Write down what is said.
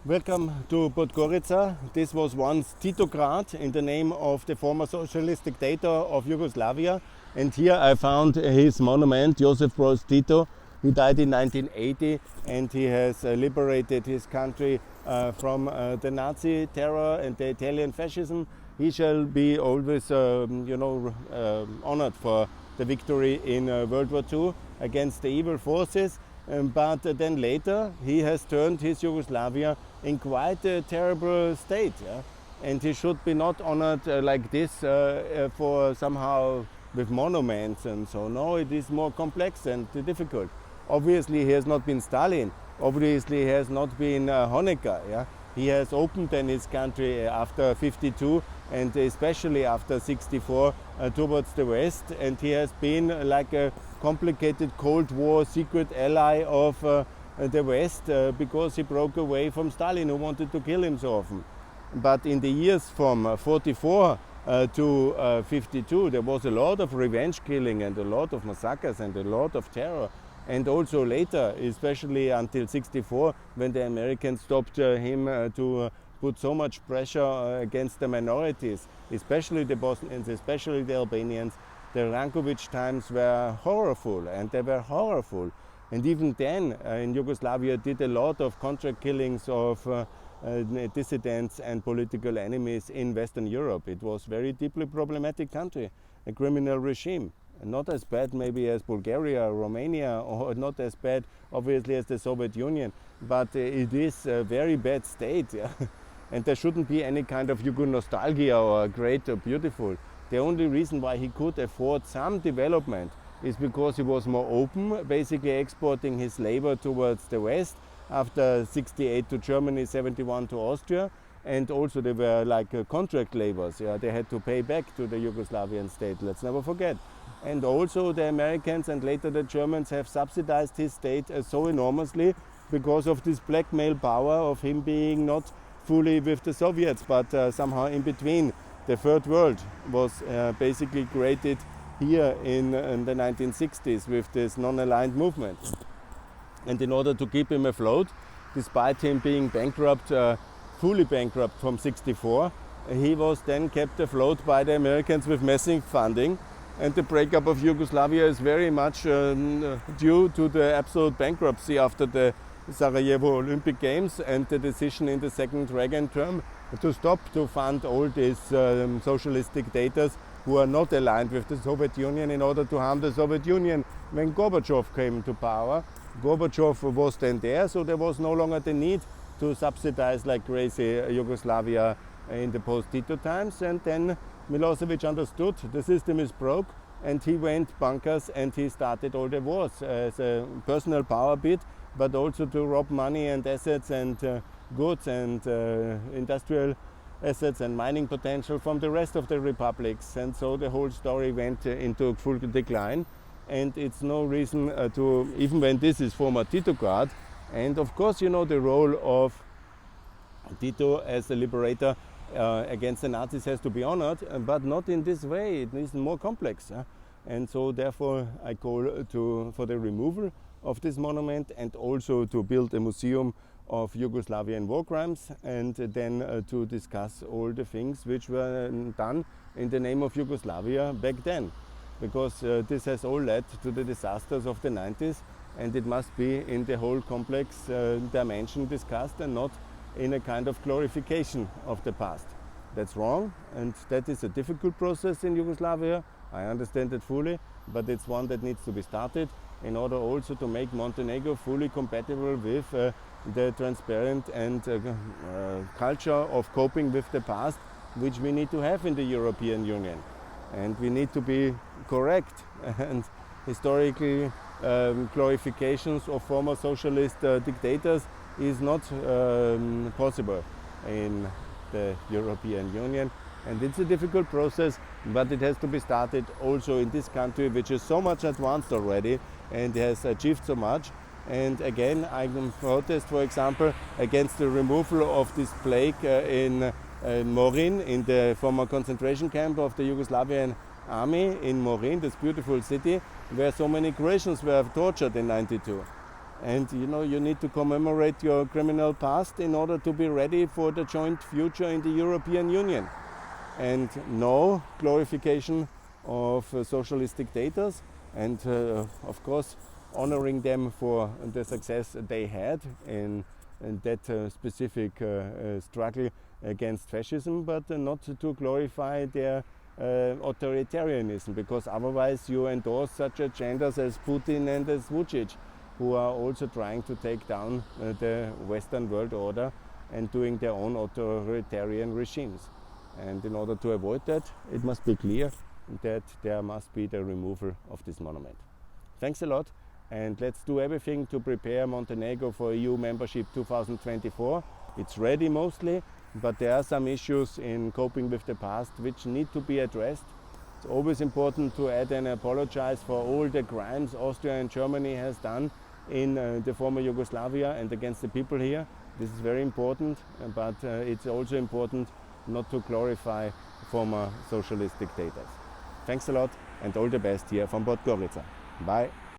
Welcome to Podgorica. This was once Titograd in the name of the former socialist dictator of Yugoslavia. And here I found his monument, Joseph Broz Tito. He died in 1980 and he has liberated his country from the Nazi terror and the Italian fascism. He shall be always, honored for the victory in World War II against the evil forces. But then later he has turned his Yugoslavia in quite a terrible state. Yeah? And he should be not honored like this for somehow with monuments and so. No, it is more complex and difficult. Obviously he has not been Stalin. Obviously he has not been Honecker. Yeah? He has opened then his country after 52 and especially after 64 towards the West, and he has been like a complicated Cold War secret ally of the West because he broke away from Stalin, who wanted to kill him so often. But in the years from 44 to 52 there was a lot of revenge killing and a lot of massacres and a lot of terror. And also later, especially until 64, when the Americans stopped him to put so much pressure against the minorities, especially the Bosnians, especially the Albanians. The Rankovic times were horrible, and they were horrible. And even then, in Yugoslavia, did a lot of contract killings of dissidents and political enemies in Western Europe. It was a very deeply problematic country, a criminal regime. Not as bad maybe as Bulgaria, Romania, or not as bad obviously as the Soviet Union, but it is a very bad state. Yeah? And there shouldn't be any kind of Yugo nostalgia or great or beautiful. The only reason why he could afford some development is because he was more open, basically exporting his labor towards the West after 68 to Germany, 71 to Austria. And also they were like contract laborers. Yeah? They had to pay back to the Yugoslavian state, let's never forget. And also the Americans and later the Germans have subsidized his state so enormously because of this blackmail power of him being not fully with the Soviets, but somehow in between. The Third World was basically created here in the 1960s with this non-aligned movement. And in order to keep him afloat, despite him being bankrupt, fully bankrupt from 64, he was then kept afloat by the Americans with massive funding. And the breakup of Yugoslavia is very much due to the absolute bankruptcy after the Sarajevo Olympic Games and the decision in the second Reagan term to stop to fund all these socialist dictators who are not aligned with the Soviet Union in order to harm the Soviet Union. When Gorbachev came to power, Gorbachev was then there, so there was no longer the need to subsidize like crazy Yugoslavia in the post-Tito times. And then Milosevic understood the system is broke and he went bonkers and he started all the wars as a personal power bid, but also to rob money and assets and goods and industrial assets and mining potential from the rest of the republics. And so the whole story went into full decline. And it's no reason to, even when this is former Titograd, and of course you know the role of Tito as a liberator against the Nazis has to be honored, but not in this way. It is more complex. And so therefore I call for the removal of this monument and also to build a museum of Yugoslavian war crimes and then to discuss all the things which were done in the name of Yugoslavia back then. Because this has all led to the disasters of the 90s, and it must be in the whole complex dimension discussed and not in a kind of glorification of the past. That's wrong, and that is a difficult process in Yugoslavia. I understand it fully, but it's one that needs to be started in order also to make Montenegro fully compatible with the transparent and culture of coping with the past, which we need to have in the European Union. And we need to be correct, and historically glorifications of former socialist dictators is not possible in the European Union. And it's a difficult process, but it has to be started also in this country, which is so much advanced already and has achieved so much. And again, I can protest, for example, against the removal of this plaque in Morin, in the former concentration camp of the Yugoslavian army in Morin, this beautiful city, where so many Croatians were tortured in '92. And you need to commemorate your criminal past in order to be ready for the joint future in the European Union. And no glorification of socialist dictators, and of course honoring them for the success they had in that specific struggle against fascism, but not to glorify their authoritarianism, because otherwise you endorse such agendas as Putin and as Vucic, who are also trying to take down the Western world order and doing their own authoritarian regimes. And in order to avoid that, it must be clear that there must be the removal of this monument. Thanks a lot, and let's do everything to prepare Montenegro for EU membership 2024. It's ready mostly, but there are some issues in coping with the past which need to be addressed. It's always important to add and apologize for all the crimes Austria and Germany has done in the former Yugoslavia and against the people here. This is very important, but it's also important not to glorify former socialist dictators. Thanks a lot, and all the best here from Podgorica. Bye.